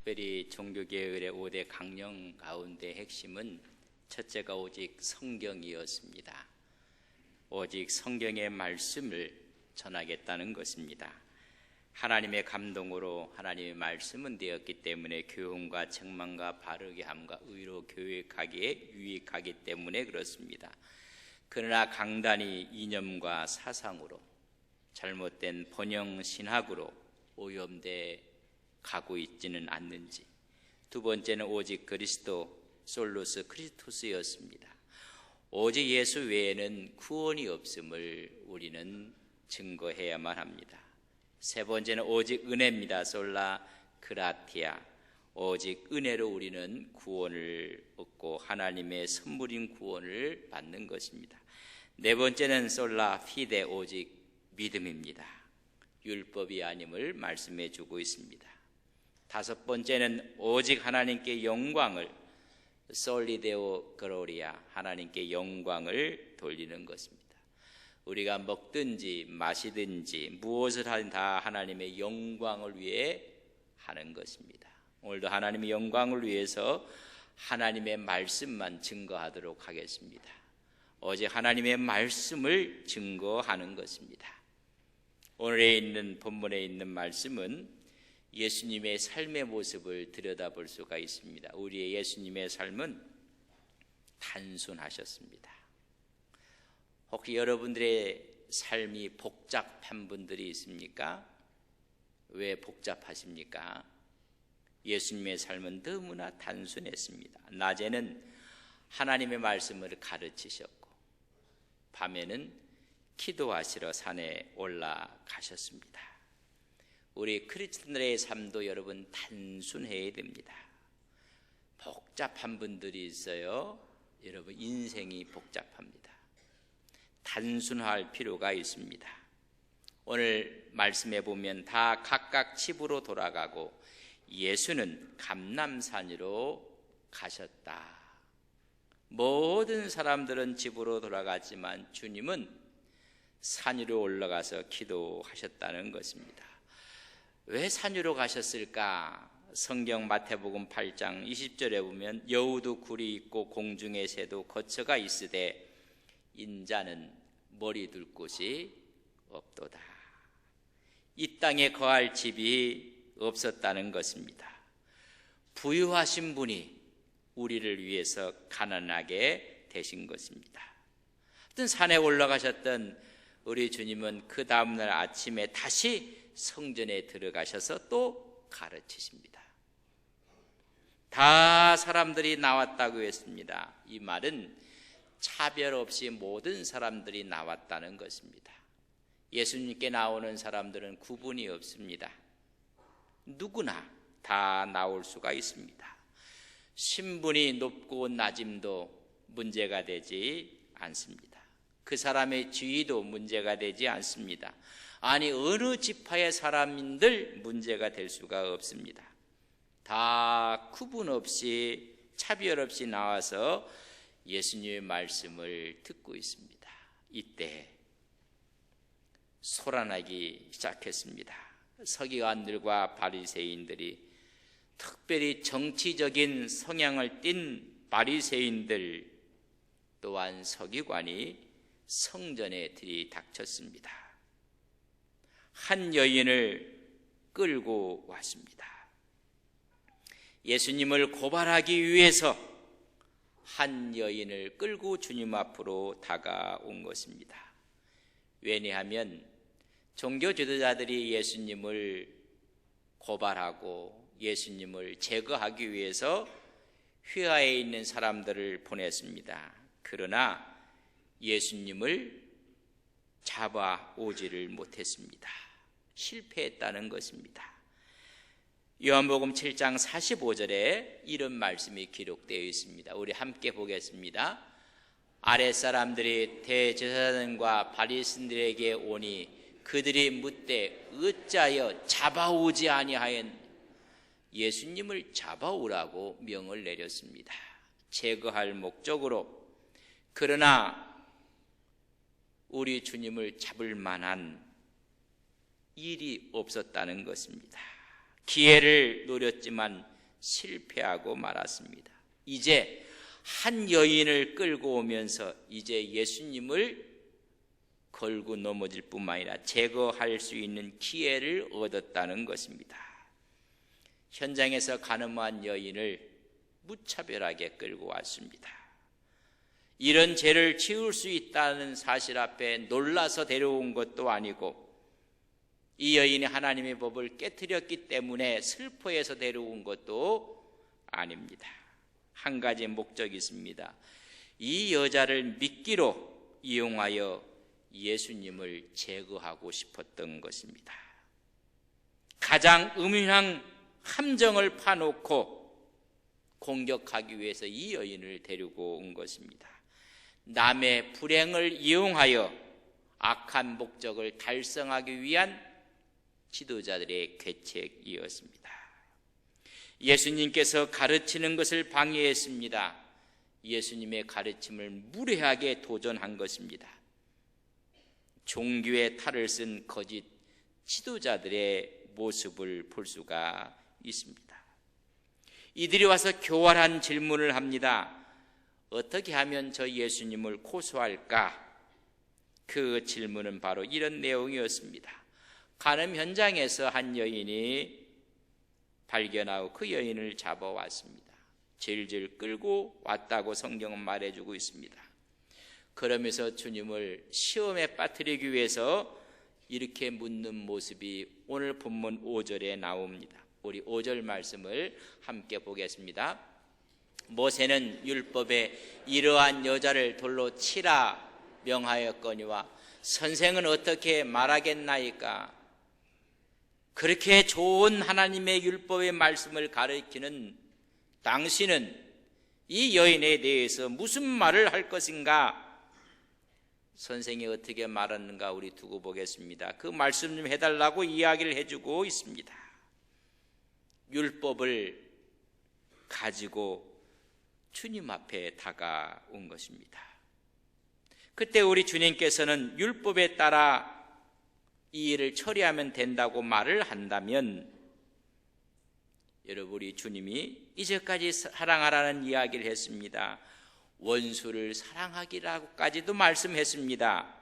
특별히 종교개혁의 5대 강령 가운데 핵심은 첫째가 오직 성경이었습니다. 오직 성경의 말씀을 전하겠다는 것입니다. 하나님의 감동으로 하나님의 말씀은 되었기 때문에 교훈과 책망과 바르게 함과 의로 교육하기에 유익하기 때문에 그렇습니다. 그러나 강단이 이념과 사상으로 잘못된 번영 신학으로 오염돼 가고 있지는 않는지, 두 번째는 오직 그리스도 솔루스 크리스토스였습니다. 오직 예수 외에는 구원이 없음을 우리는 증거해야만 합니다. 세 번째는 오직 은혜입니다. 솔라 그라티아, 오직 은혜로 우리는 구원을 얻고 하나님의 선물인 구원을 받는 것입니다. 네 번째는 솔라 피데, 오직 믿음입니다. 율법이 아님을 말씀해 주고 있습니다. 다섯 번째는 오직 하나님께 영광을, 솔리데오 그로리아, 하나님께 영광을 돌리는 것입니다. 우리가 먹든지 마시든지 무엇을 하든 다 하나님의 영광을 위해 하는 것입니다. 오늘도 하나님의 영광을 위해서 하나님의 말씀만 증거하도록 하겠습니다. 오직 하나님의 말씀을 증거하는 것입니다. 오늘에 있는 본문에 있는 말씀은 예수님의 삶의 모습을 들여다볼 수가 있습니다. 우리의 예수님의 삶은 단순하셨습니다. 혹시 여러분들의 삶이 복잡한 분들이 있습니까? 왜 복잡하십니까? 예수님의 삶은 너무나 단순했습니다. 낮에는 하나님의 말씀을 가르치셨고 밤에는 기도하시러 산에 올라가셨습니다. 우리 크리스천들의 삶도 여러분 단순해야 됩니다. 복잡한 분들이 있어요. 여러분 인생이 복잡합니다. 단순할 필요가 있습니다. 오늘 말씀해 보면 다 각각 집으로 돌아가고 예수는 감람산으로 가셨다. 모든 사람들은 집으로 돌아갔지만 주님은 산 위로 올라가서 기도하셨다는 것입니다. 왜 산 위로 가셨을까? 성경 마태복음 8장 20절에 보면 여우도 굴이 있고 공중의 새도 거처가 있으되 인자는 머리 둘 곳이 없도다. 이 땅에 거할 집이 없었다는 것입니다. 부유하신 분이 우리를 위해서 가난하게 되신 것입니다. 어떤 산에 올라가셨던 우리 주님은 그 다음날 아침에 다시 성전에 들어가셔서 또 가르치십니다. 다 사람들이 나왔다고 했습니다. 이 말은 차별 없이 모든 사람들이 나왔다는 것입니다. 예수님께 나오는 사람들은 구분이 없습니다. 누구나 다 나올 수가 있습니다. 신분이 높고 낮음도 문제가 되지 않습니다. 그 사람의 지위도 문제가 되지 않습니다. 아니 어느 지파의 사람인들 문제가 될 수가 없습니다. 다 구분 없이 차별 없이 나와서 예수님의 말씀을 듣고 있습니다. 이때 소란하기 시작했습니다. 서기관들과 바리새인들이, 특별히 정치적인 성향을 띤 바리새인들 또한 서기관이 성전에 들이닥쳤습니다. 한 여인을 끌고 왔습니다. 예수님을 고발하기 위해서 한 여인을 끌고 주님 앞으로 다가온 것입니다. 왜냐하면 종교 지도자들이 예수님을 고발하고 예수님을 제거하기 위해서 휘하에 있는 사람들을 보냈습니다. 그러나 예수님을 잡아오지를 못했습니다. 실패했다는 것입니다. 요한복음 7장 45절에 이런 말씀이 기록되어 있습니다. 우리 함께 보겠습니다. 아랫사람들이 대제사장과 바리새인들에게 오니 그들이 묻되 어찌하여 잡아오지 아니하였느냐. 예수님을 잡아오라고 명을 내렸습니다. 제거할 목적으로. 그러나 우리 주님을 잡을 만한 일이 없었다는 것입니다. 기회를 노렸지만 실패하고 말았습니다. 이제 한 여인을 끌고 오면서 이제 예수님을 걸고 넘어질 뿐만 아니라 제거할 수 있는 기회를 얻었다는 것입니다. 현장에서 가늠한 여인을 무차별하게 끌고 왔습니다. 이런 죄를 지을 수 있다는 사실 앞에 놀라서 데려온 것도 아니고 이 여인이 하나님의 법을 깨트렸기 때문에 슬퍼해서 데려온 것도 아닙니다. 한 가지 목적이 있습니다. 이 여자를 미끼로 이용하여 예수님을 제거하고 싶었던 것입니다. 가장 음흉한 함정을 파놓고 공격하기 위해서 이 여인을 데리고 온 것입니다. 남의 불행을 이용하여 악한 목적을 달성하기 위한 지도자들의 계책이었습니다. 예수님께서 가르치는 것을 방해했습니다. 예수님의 가르침을 무례하게 도전한 것입니다. 종교의 탈을 쓴 거짓 지도자들의 모습을 볼 수가 있습니다. 이들이 와서 교활한 질문을 합니다. 어떻게 하면 저 예수님을 고소할까? 그 질문은 바로 이런 내용이었습니다. 간음 현장에서 한 여인이 발견하고 그 여인을 잡아왔습니다. 질질 끌고 왔다고 성경은 말해주고 있습니다. 그러면서 주님을 시험에 빠뜨리기 위해서 이렇게 묻는 모습이 오늘 본문 5절에 나옵니다. 우리 5절 말씀을 함께 보겠습니다. 모세는 율법에 이러한 여자를 돌로 치라 명하였거니와 선생은 어떻게 말하겠나이까? 그렇게 좋은 하나님의 율법의 말씀을 가르치는 당신은 이 여인에 대해서 무슨 말을 할 것인가? 선생이 어떻게 말하는가 우리 두고 보겠습니다. 그 말씀 좀 해달라고 이야기를 해주고 있습니다. 율법을 가지고 주님 앞에 다가온 것입니다. 그때 우리 주님께서는 율법에 따라 이 일을 처리하면 된다고 말을 한다면 여러분 우리 주님이 이제까지 사랑하라는 이야기를 했습니다. 원수를 사랑하기라고까지도 말씀했습니다.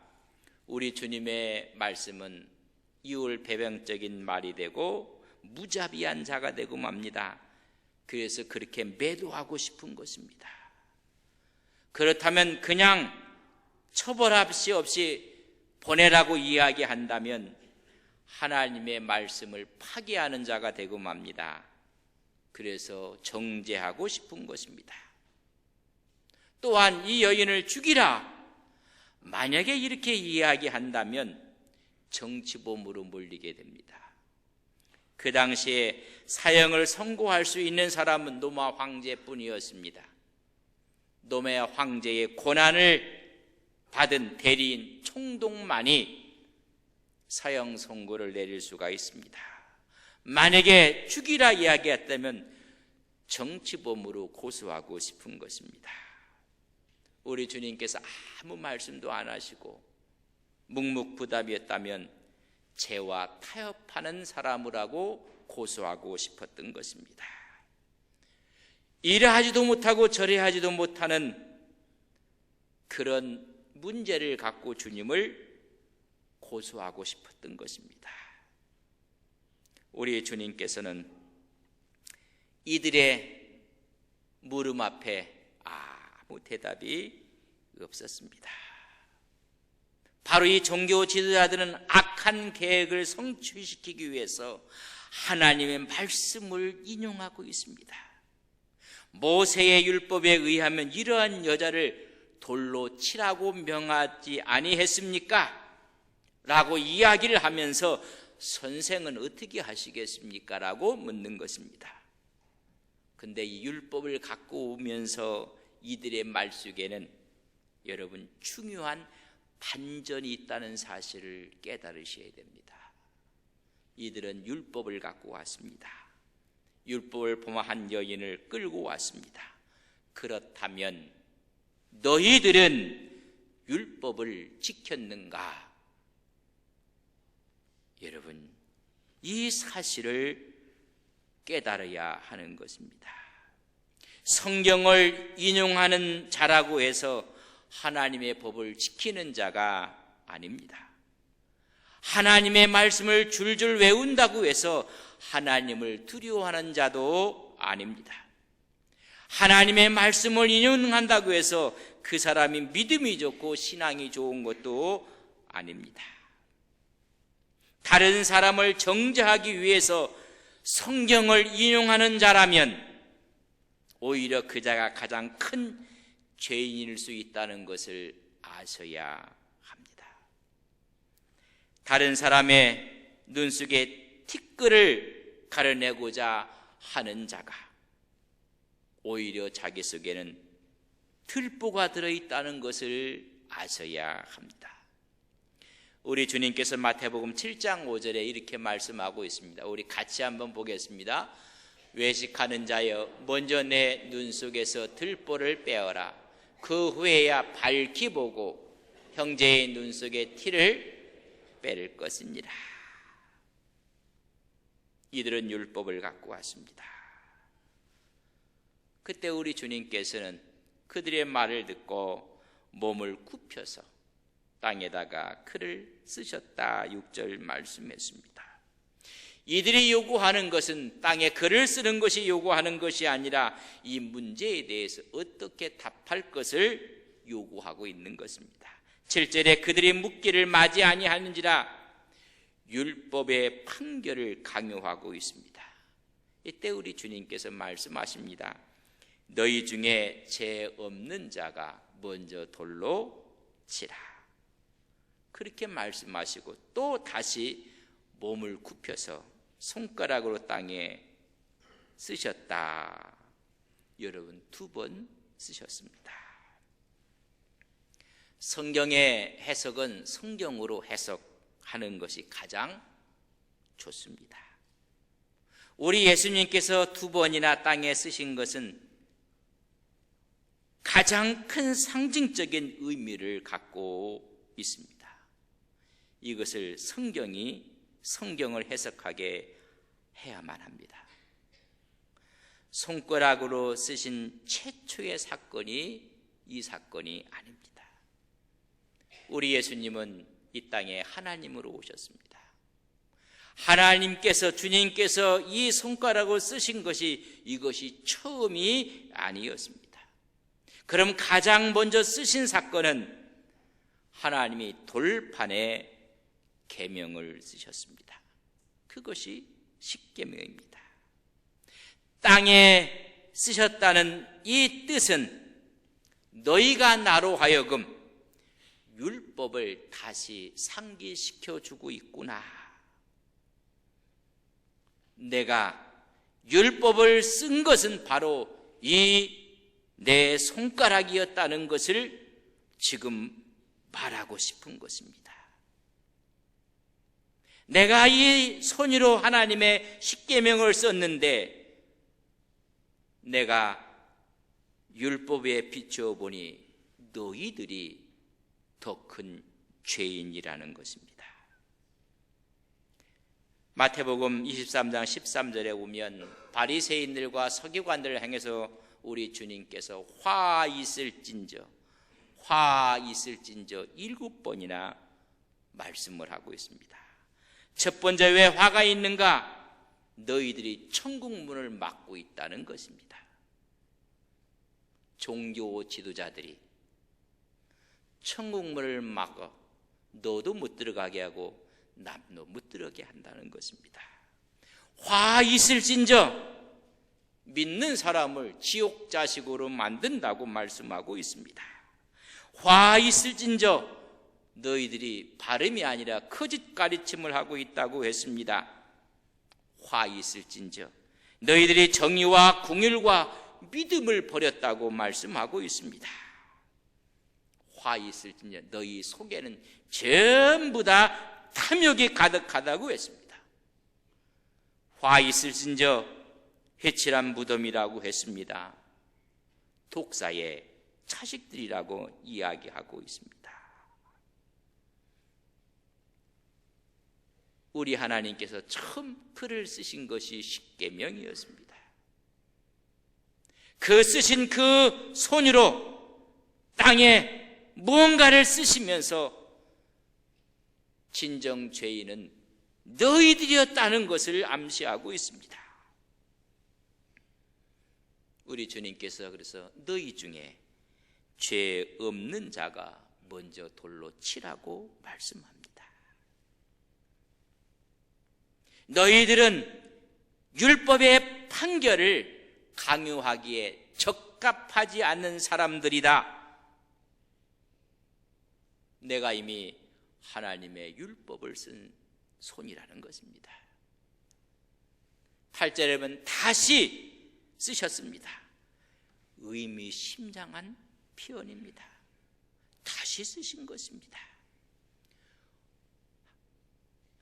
우리 주님의 말씀은 이율배병적인 말이 되고 무자비한 자가 되고 맙니다. 그래서 그렇게 매도하고 싶은 것입니다. 그렇다면 그냥 처벌 없이 보내라고 이야기한다면 하나님의 말씀을 파기하는 자가 되고 맙니다. 그래서 정죄하고 싶은 것입니다. 또한 이 여인을 죽이라 만약에 이렇게 이야기한다면 정치범으로 몰리게 됩니다. 그 당시에 사형을 선고할 수 있는 사람은 로마 황제뿐이었습니다. 로마 황제의 고난을 받은 대리인 총독만이 사형 선고를 내릴 수가 있습니다. 만약에 죽이라 이야기했다면 정치범으로 고소하고 싶은 것입니다. 우리 주님께서 아무 말씀도 안 하시고 묵묵부답이었다면 죄와 타협하는 사람이라고 고소하고 싶었던 것입니다. 이래 하지도 못하고 저래 하지도 못하는 그런 문제를 갖고 주님을 고소하고 싶었던 것입니다. 우리 주님께서는 이들의 물음 앞에 아무 대답이 없었습니다. 바로 이 종교 지도자들은 악한 계획을 성취시키기 위해서 하나님의 말씀을 인용하고 있습니다. 모세의 율법에 의하면 이러한 여자를 돌로 치라고 명하지 아니했습니까? 라고 이야기를 하면서 선생은 어떻게 하시겠습니까? 라고 묻는 것입니다. 근데 이 율법을 갖고 오면서 이들의 말 속에는 여러분 중요한 반전이 있다는 사실을 깨달으셔야 됩니다. 이들은 율법을 갖고 왔습니다. 율법을 범한 여인을 끌고 왔습니다. 그렇다면 너희들은 율법을 지켰는가? 여러분 이 사실을 깨달아야 하는 것입니다. 성경을 인용하는 자라고 해서 하나님의 법을 지키는 자가 아닙니다. 하나님의 말씀을 줄줄 외운다고 해서 하나님을 두려워하는 자도 아닙니다. 하나님의 말씀을 인용한다고 해서 그 사람이 믿음이 좋고 신앙이 좋은 것도 아닙니다. 다른 사람을 정죄하기 위해서 성경을 인용하는 자라면 오히려 그 자가 가장 큰 죄인일 수 있다는 것을 아셔야 합니다. 다른 사람의 눈 속에 티끌을 가려내고자 하는 자가 오히려 자기 속에는 들보가 들어있다는 것을 아셔야 합니다. 우리 주님께서 마태복음 7장 5절에 이렇게 말씀하고 있습니다. 우리 같이 한번 보겠습니다. 외식하는 자여, 먼저 내 눈 속에서 들보를 빼어라. 그 후에야 밝히 보고 형제의 눈 속에 티를 빼를 것이니라. 이들은 율법을 갖고 왔습니다. 그때 우리 주님께서는 그들의 말을 듣고 몸을 굽혀서 땅에다가 글을 쓰셨다 6절 말씀했습니다. 이들이 요구하는 것은 땅에 글을 쓰는 것이 요구하는 것이 아니라 이 문제에 대해서 어떻게 답할 것을 요구하고 있는 것입니다. 7절에 그들이 묻기를 맞이 아니하는지라 율법의 판결을 강요하고 있습니다. 이때 우리 주님께서 말씀하십니다. 너희 중에 죄 없는 자가 먼저 돌로 치라. 그렇게 말씀하시고 또 다시 몸을 굽혀서 손가락으로 땅에 쓰셨다. 여러분, 2번 쓰셨습니다. 성경의 해석은 성경으로 해석하는 것이 가장 좋습니다. 우리 예수님께서 2번이나 땅에 쓰신 것은 가장 큰 상징적인 의미를 갖고 있습니다. 이것을 성경을 해석하게 해야만 합니다. 손가락으로 쓰신 최초의 사건이 이 사건이 아닙니다. 우리 예수님은 이 땅에 하나님으로 오셨습니다. 하나님께서, 주님께서 이 손가락으로 쓰신 것이 이것이 처음이 아니었습니다. 그럼 가장 먼저 쓰신 사건은 하나님이 돌판에 계명을 쓰셨습니다. 그것이 십계명입니다. 땅에 쓰셨다는 이 뜻은 너희가 나로 하여금 율법을 다시 상기시켜 주고 있구나. 내가 율법을 쓴 것은 바로 이 내 손가락이었다는 것을 지금 말하고 싶은 것입니다. 내가 이 손으로 하나님의 십계명을 썼는데 내가 율법에 비추어 보니 너희들이 더 큰 죄인이라는 것입니다. 마태복음 23장 13절에 오면 바리새인들과 서기관들을 향해서 우리 주님께서 화 있을진저 7번이나 말씀을 하고 있습니다. 첫 번째, 왜 화가 있는가? 너희들이 천국문을 막고 있다는 것입니다. 종교 지도자들이 천국문을 막아 너도 못 들어가게 하고 남도 못 들어가게 한다는 것입니다. 화 있을진저 믿는 사람을 지옥 자식으로 만든다고 말씀하고 있습니다. 화 있을진저 너희들이 발음이 아니라 거짓 가르침을 하고 있다고 했습니다. 화 있을진저 너희들이 정의와 공율과 믿음을 버렸다고 말씀하고 있습니다. 화 있을진저 너희 속에는 전부 다 탐욕이 가득하다고 했습니다. 화 있을진저 회칠한 무덤이라고 했습니다. 독사의 자식들이라고 이야기하고 있습니다. 우리 하나님께서 처음 글을 쓰신 것이 십계명이었습니다. 그 쓰신 그 손으로 땅에 무언가를 쓰시면서 진정 죄인은 너희들이었다는 것을 암시하고 있습니다. 우리 주님께서 그래서 너희 중에 죄 없는 자가 먼저 돌로 치라고 말씀합니다. 너희들은 율법의 판결을 강요하기에 적합하지 않는 사람들이다. 내가 이미 하나님의 율법을 쓴 손이라는 것입니다. 8절에 보면 다시 쓰셨습니다. 의미심장한 표현입니다. 다시 쓰신 것입니다.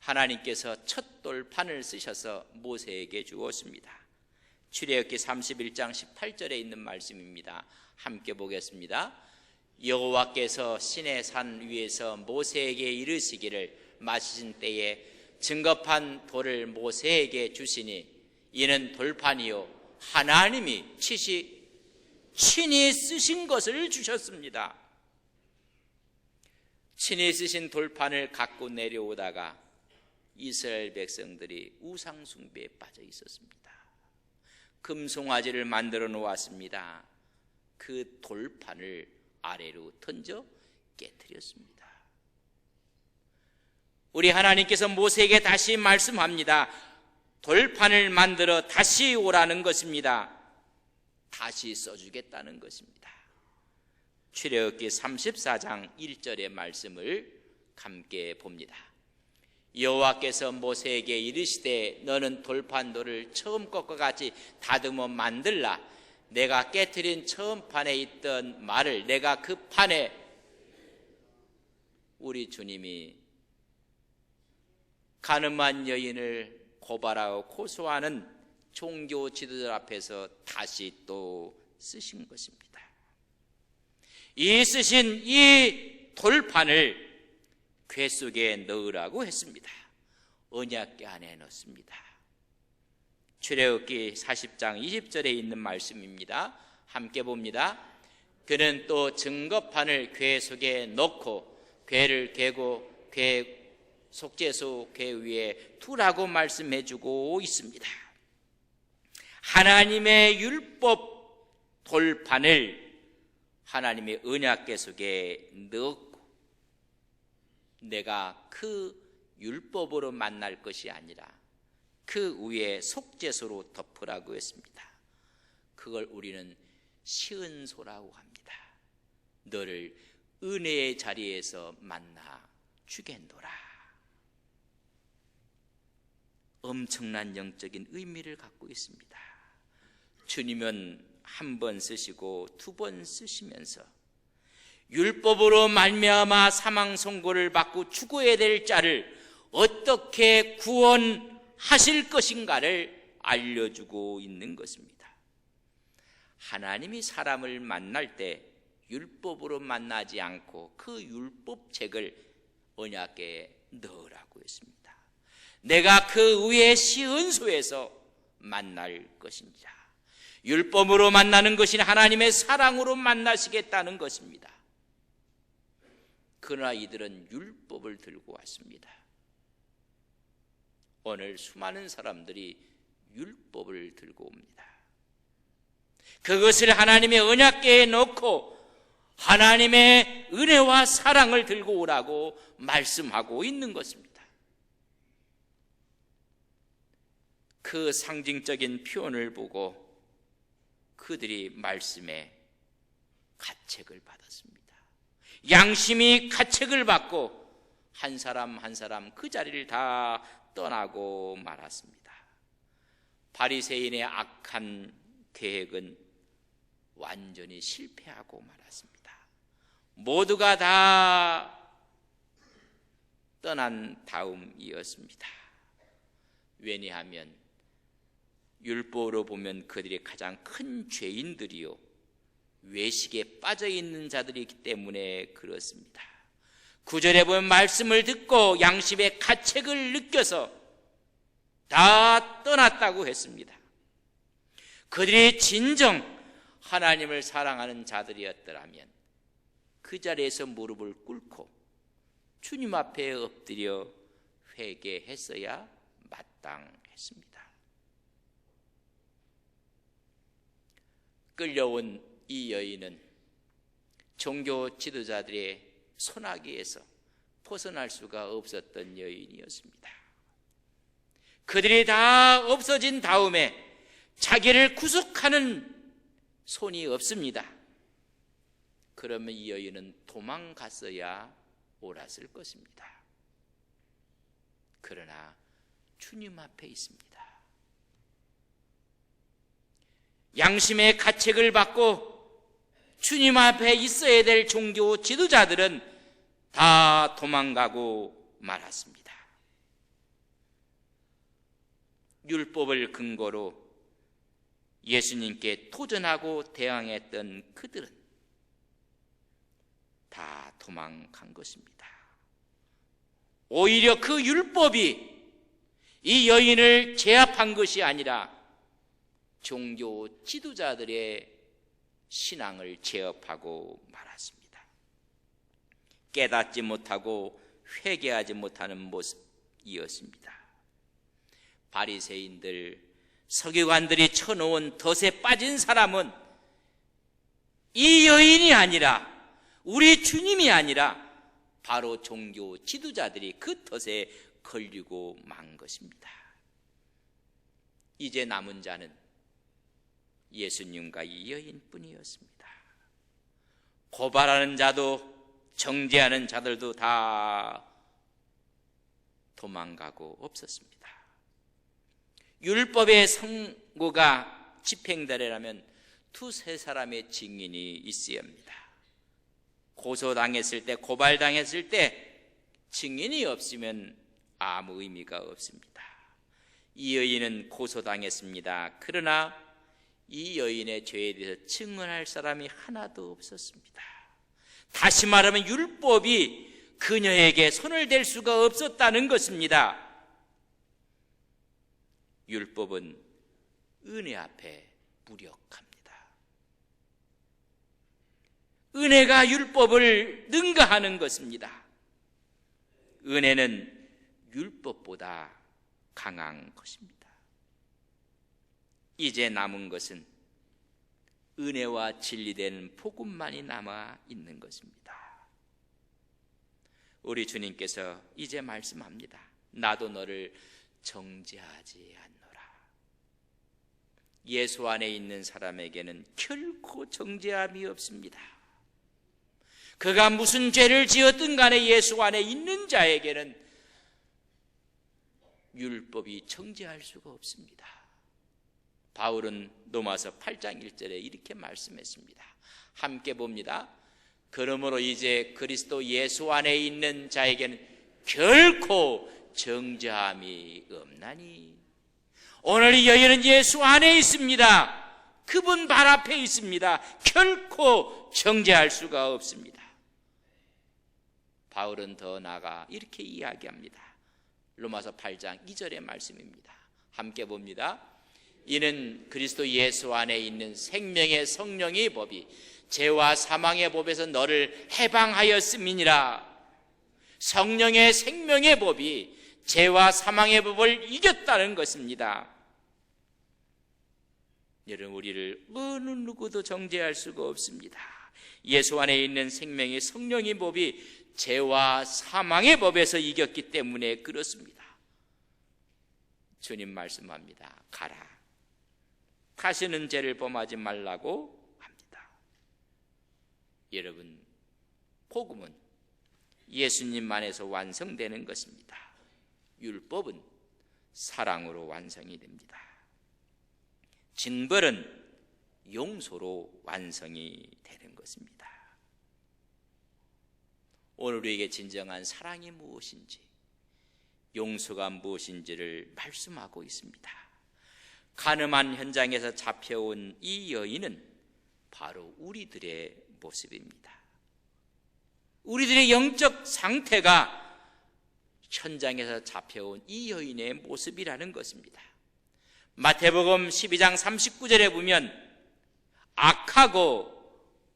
하나님께서 첫 돌판을 쓰셔서 모세에게 주었습니다. 출애굽기 31장 18절에 있는 말씀입니다. 함께 보겠습니다. 여호와께서 시내 산 위에서 모세에게 이르시기를 마치신 때에 증거판 돌을 모세에게 주시니 이는 돌판이요 하나님이 친히 쓰신 것을 주셨습니다. 친히 쓰신 돌판을 갖고 내려오다가 이스라엘 백성들이 우상 숭배에 빠져 있었습니다. 금송아지를 만들어 놓았습니다. 그 돌판을 아래로 던져 깨뜨렸습니다. 우리 하나님께서 모세에게 다시 말씀합니다. 돌판을 만들어 다시 오라는 것입니다. 다시 써주겠다는 것입니다. 출애굽기 34장 1절의 말씀을 함께 봅니다. 여호와께서 모세에게 이르시되 너는 돌판돌을 처음 것과 같이 다듬어 만들라. 내가 깨트린 처음 판에 있던 말을 내가 그 판에, 우리 주님이 가늠한 여인을 고발하고 고소하는 종교 지도자 앞에서 다시 또 쓰신 것입니다. 이 쓰신 이 돌판을 궤 속에 넣으라고 했습니다. 언약궤 안에 넣습니다. 출애굽기 40장 20절에 있는 말씀입니다. 함께 봅니다. 그는 또 증거판을 궤 속에 넣고 궤를 개고 궤 속죄소 궤 위에 두라고 말씀해주고 있습니다. 하나님의 율법 돌판을 하나님의 언약궤 속에 넣고 내가 그 율법으로 만날 것이 아니라 그 위에 속죄소로 덮으라고 했습니다. 그걸 우리는 시은소라고 합니다. 너를 은혜의 자리에서 만나 주겠노라. 엄청난 영적인 의미를 갖고 있습니다. 주님은 한 번 쓰시고 두 번 쓰시면서 율법으로 말미암아 사망 선고를 받고 죽어야 될 자를 어떻게 구원하실 것인가를 알려주고 있는 것입니다. 하나님이 사람을 만날 때 율법으로 만나지 않고 그 율법책을 언약궤에 넣으라고 했습니다. 내가 그 위에 시은소에서 만날 것입니다. 율법으로 만나는 것이 하나님의 사랑으로 만나시겠다는 것입니다. 그러나 이들은 율법을 들고 왔습니다. 오늘 수많은 사람들이 율법을 들고 옵니다. 그것을 하나님의 언약궤에 넣고 하나님의 은혜와 사랑을 들고 오라고 말씀하고 있는 것입니다. 그 상징적인 표현을 보고 그들이 말씀에 가책을 받았습니다. 양심이 가책을 받고 한 사람 한 사람 그 자리를 다 떠나고 말았습니다. 바리새인의 악한 계획은 완전히 실패하고 말았습니다. 모두가 다 떠난 다음이었습니다. 왜냐하면 율법으로 보면 그들이 가장 큰 죄인들이요 외식에 빠져있는 자들이기 때문에 그렇습니다. 9절에 보면 말씀을 듣고 양심의 가책을 느껴서 다 떠났다고 했습니다. 그들이 진정 하나님을 사랑하는 자들이었더라면 그 자리에서 무릎을 꿇고 주님 앞에 엎드려 회개했어야 마땅했습니다. 끌려온 이 여인은 종교 지도자들의 손아귀에서 벗어날 수가 없었던 여인이었습니다. 그들이 다 없어진 다음에 자기를 구속하는 손이 없습니다. 그러면 이 여인은 도망갔어야 옳았을 것입니다. 그러나 주님 앞에 있습니다. 양심의 가책을 받고 주님 앞에 있어야 될 종교 지도자들은 다 도망가고 말았습니다. 율법을 근거로 예수님께 도전하고 대항했던 그들은 다 도망간 것입니다. 오히려 그 율법이 이 여인을 제압한 것이 아니라 종교 지도자들의 신앙을 제압하고 말았습니다. 깨닫지 못하고 회개하지 못하는 모습이었습니다. 바리새인들, 서기관들이 쳐놓은 덫에 빠진 사람은 이 여인이 아니라, 우리 주님이 아니라 바로 종교 지도자들이 그 덫에 걸리고 만 것입니다. 이제 남은 자는 예수님과 이 여인뿐이었습니다. 고발하는 자도 정죄하는 자들도 다 도망가고 없었습니다. 율법의 선고가 집행되려면 두세 사람의 증인이 있어야 합니다. 고소당했을 때, 고발당했을 때 증인이 없으면 아무 의미가 없습니다. 이 여인은 고소당했습니다. 그러나 이 여인의 죄에 대해서 증언할 사람이 하나도 없었습니다. 다시 말하면 율법이 그녀에게 손을 댈 수가 없었다는 것입니다. 율법은 은혜 앞에 무력합니다. 은혜가 율법을 능가하는 것입니다. 은혜는 율법보다 강한 것입니다. 이제 남은 것은 은혜와 진리된 복음만이 남아 있는 것입니다. 우리 주님께서 이제 말씀합니다. 나도 너를 정죄하지 않노라. 예수 안에 있는 사람에게는 결코 정죄함이 없습니다. 그가 무슨 죄를 지었든 간에 예수 안에 있는 자에게는 율법이 정죄할 수가 없습니다. 바울은 로마서 8장 1절에 이렇게 말씀했습니다. 함께 봅니다. 그러므로 이제 그리스도 예수 안에 있는 자에게는 결코 정죄함이 없나니. 오늘 이 여인은 예수 안에 있습니다. 그분 발 앞에 있습니다. 결코 정죄할 수가 없습니다. 바울은 더 나아가 이렇게 이야기합니다. 로마서 8장 2절의 말씀입니다. 함께 봅니다. 이는 그리스도 예수 안에 있는 생명의 성령의 법이 죄와 사망의 법에서 너를 해방하였음이니라. 성령의 생명의 법이 죄와 사망의 법을 이겼다는 것입니다. 여러분, 우리를 어느 누구도 정죄할 수가 없습니다. 예수 안에 있는 생명의 성령의 법이 죄와 사망의 법에서 이겼기 때문에 그렇습니다. 주님 말씀합니다. 가라. 다시는 죄를 범하지 말라고 합니다. 여러분, 복음은 예수님 안에서 완성되는 것입니다. 율법은 사랑으로 완성이 됩니다. 징벌은 용서로 완성이 되는 것입니다. 오늘 우리에게 진정한 사랑이 무엇인지, 용서가 무엇인지를 말씀하고 있습니다. 가늠한 현장에서 잡혀온 이 여인은 바로 우리들의 모습입니다. 우리들의 영적 상태가 현장에서 잡혀온 이 여인의 모습이라는 것입니다. 마태복음 12장 39절에 보면 악하고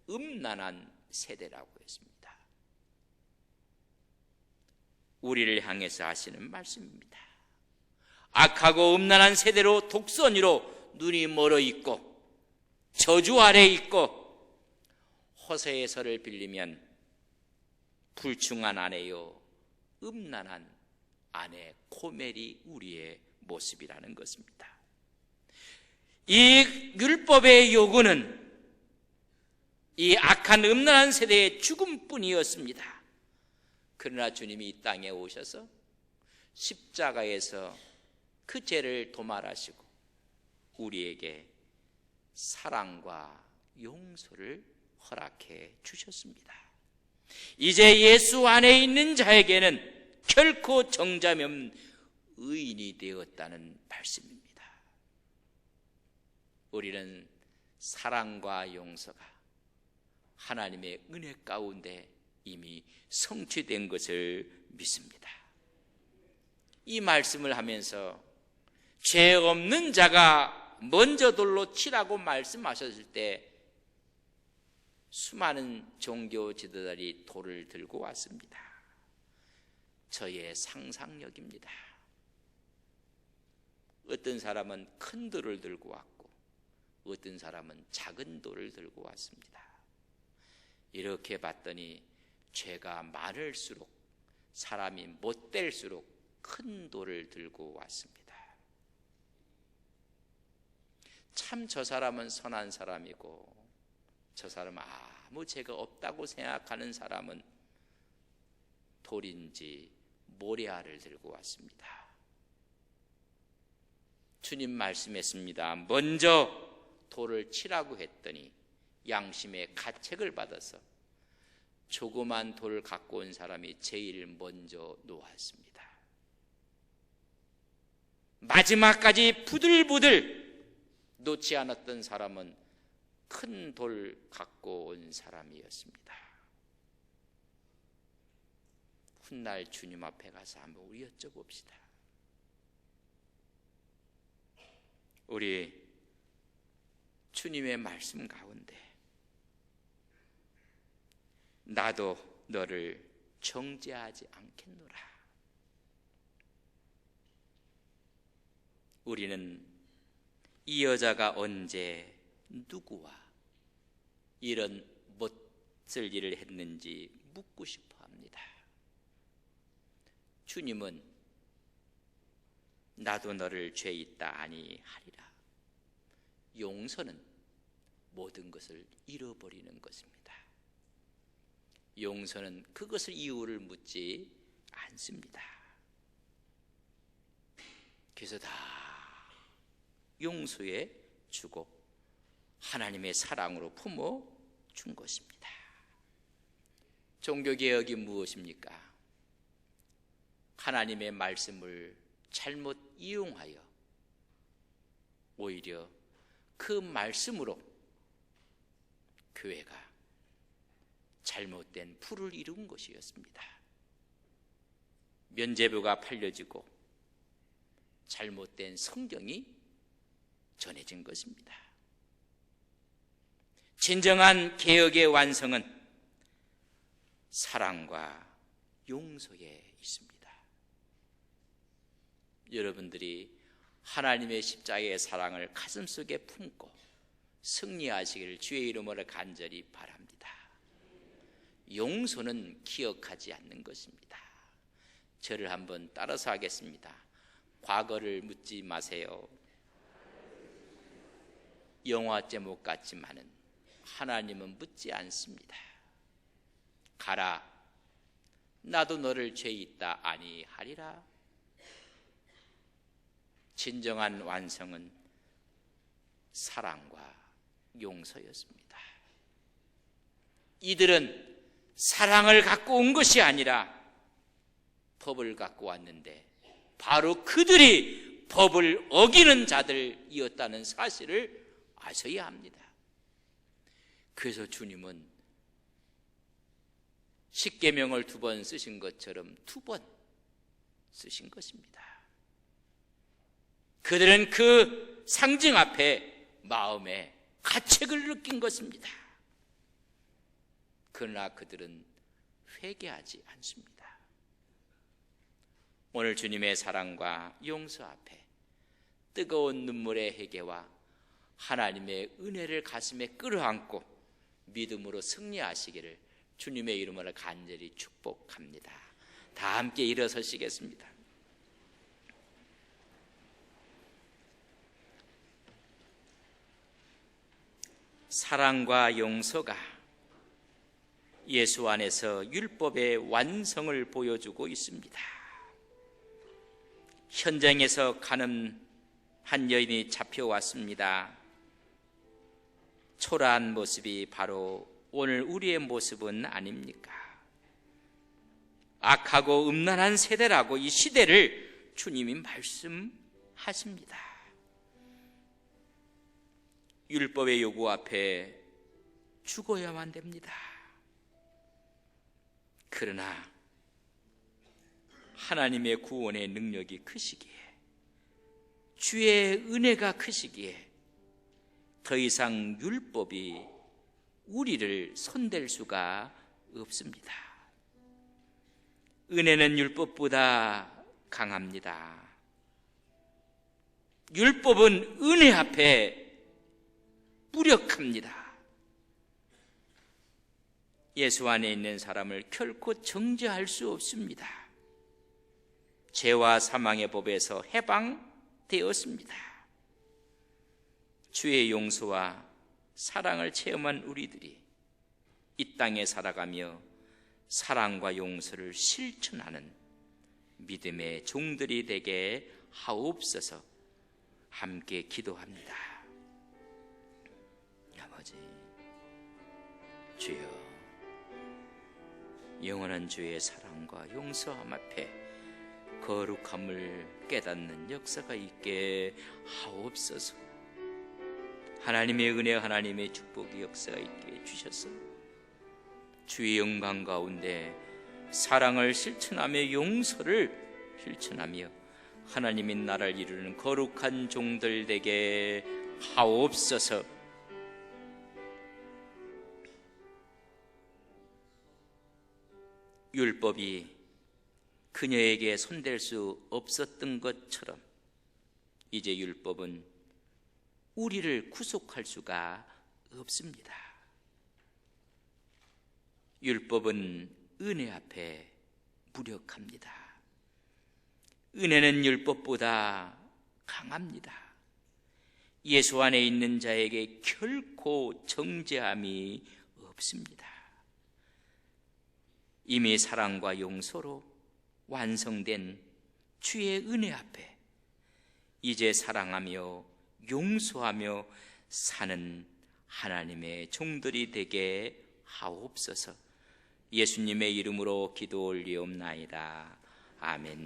음란한 세대라고 했습니다. 우리를 향해서 하시는 말씀입니다. 악하고 음란한 세대로 독선이로 눈이 멀어 있고 저주 아래 있고 호세아서를 빌리면 불충한 아내요 음란한 아내 고멜이 우리의 모습이라는 것입니다. 이 율법의 요구는 이 악한 음란한 세대의 죽음뿐이었습니다. 그러나 주님이 이 땅에 오셔서 십자가에서 그 죄를 도말하시고 우리에게 사랑과 용서를 허락해 주셨습니다. 이제 예수 안에 있는 자에게는 결코 정죄함이 없는 의인이 되었다는 말씀입니다. 우리는 사랑과 용서가 하나님의 은혜 가운데 이미 성취된 것을 믿습니다. 이 말씀을 하면서 죄 없는 자가 먼저 돌로 치라고 말씀하셨을 때 수많은 종교 지도자들이 돌을 들고 왔습니다. 저의 상상력입니다. 어떤 사람은 큰 돌을 들고 왔고 어떤 사람은 작은 돌을 들고 왔습니다. 이렇게 봤더니 죄가 많을수록 사람이 못될수록 큰 돌을 들고 왔습니다. 참 저 사람은 선한 사람이고 저 사람은 아무 죄가 없다고 생각하는 사람은 돌인지 모래알을 들고 왔습니다. 주님 말씀했습니다. 먼저 돌을 치라고 했더니 양심의 가책을 받아서 조그만 돌을 갖고 온 사람이 제일 먼저 놓았습니다. 마지막까지 부들부들 놓지 않았던 사람은 큰 돌 갖고 온 사람이었습니다. 훗날 주님 앞에 가서 한번 우리 여쭤봅시다. 우리 주님의 말씀 가운데 나도 너를 정죄하지 않겠노라. 우리는 이 여자가 언제 누구와 이런 못쓸 일을 했는지 묻고 싶어 합니다. 주님은 나도 너를 죄 있다 아니하리라. 용서는 모든 것을 잃어버리는 것입니다. 용서는 그것을 이유를 묻지 않습니다. 그래서 다 용서해 주고 하나님의 사랑으로 품어 준 것입니다. 종교개혁이 무엇입니까? 하나님의 말씀을 잘못 이용하여 오히려 그 말씀으로 교회가 잘못된 풀을 이룬 것이었습니다. 면죄부가 팔려지고 잘못된 성경이 전해진 것입니다. 진정한 개혁의 완성은 사랑과 용서에 있습니다. 여러분들이 하나님의 십자가의 사랑을 가슴속에 품고 승리하시기를 주의 이름으로 간절히 바랍니다. 용서는 기억하지 않는 것입니다. 저를 한번 따라서 하겠습니다. 과거를 묻지 마세요. 영화 제목 같지만은 하나님은 묻지 않습니다. 가라, 나도 너를 죄 있다 아니하리라. 진정한 완성은 사랑과 용서였습니다. 이들은 사랑을 갖고 온 것이 아니라 법을 갖고 왔는데 바로 그들이 법을 어기는 자들이었다는 사실을 아셔야 합니다. 그래서 주님은 십계명을 2번 쓰신 것처럼 2번 쓰신 것입니다. 그들은 그 상징 앞에 마음에 가책을 느낀 것입니다. 그러나 그들은 회개하지 않습니다. 오늘 주님의 사랑과 용서 앞에 뜨거운 눈물의 회개와 하나님의 은혜를 가슴에 끌어안고 믿음으로 승리하시기를 주님의 이름으로 간절히 축복합니다. 다 함께 일어서시겠습니다. 사랑과 용서가 예수 안에서 율법의 완성을 보여주고 있습니다. 현장에서 가는 한 여인이 잡혀왔습니다. 초라한 모습이 바로 오늘 우리의 모습은 아닙니까? 악하고 음란한 세대라고 이 시대를 주님이 말씀하십니다. 율법의 요구 앞에 죽어야만 됩니다. 그러나 하나님의 구원의 능력이 크시기에, 주의 은혜가 크시기에 더 이상 율법이 우리를 손댈 수가 없습니다. 은혜는 율법보다 강합니다. 율법은 은혜 앞에 무력합니다. 예수 안에 있는 사람을 결코 정죄할 수 없습니다. 죄와 사망의 법에서 해방되었습니다. 주의 용서와 사랑을 체험한 우리들이 이 땅에 살아가며 사랑과 용서를 실천하는 믿음의 종들이 되게 하옵소서. 함께 기도합니다. 아버지, 주여, 영원한 주의 사랑과 용서함 앞에 거룩함을 깨닫는 역사가 있게 하옵소서. 하나님의 은혜, 하나님의 축복의 역사가 있게 해주셔서 주의 영광 가운데 사랑을 실천하며 용서를 실천하며 하나님의 나라를 이루는 거룩한 종들 되게 하옵소서. 율법이 그녀에게 손댈 수 없었던 것처럼 이제 율법은 우리를 구속할 수가 없습니다. 율법은 은혜 앞에 무력합니다. 은혜는 율법보다 강합니다. 예수 안에 있는 자에게 결코 정죄함이 없습니다. 이미 사랑과 용서로 완성된 주의 은혜 앞에 이제 사랑하며 용서하며 사는 하나님의 종들이 되게 하옵소서. 예수님의 이름으로 기도 올리옵나이다. 아멘.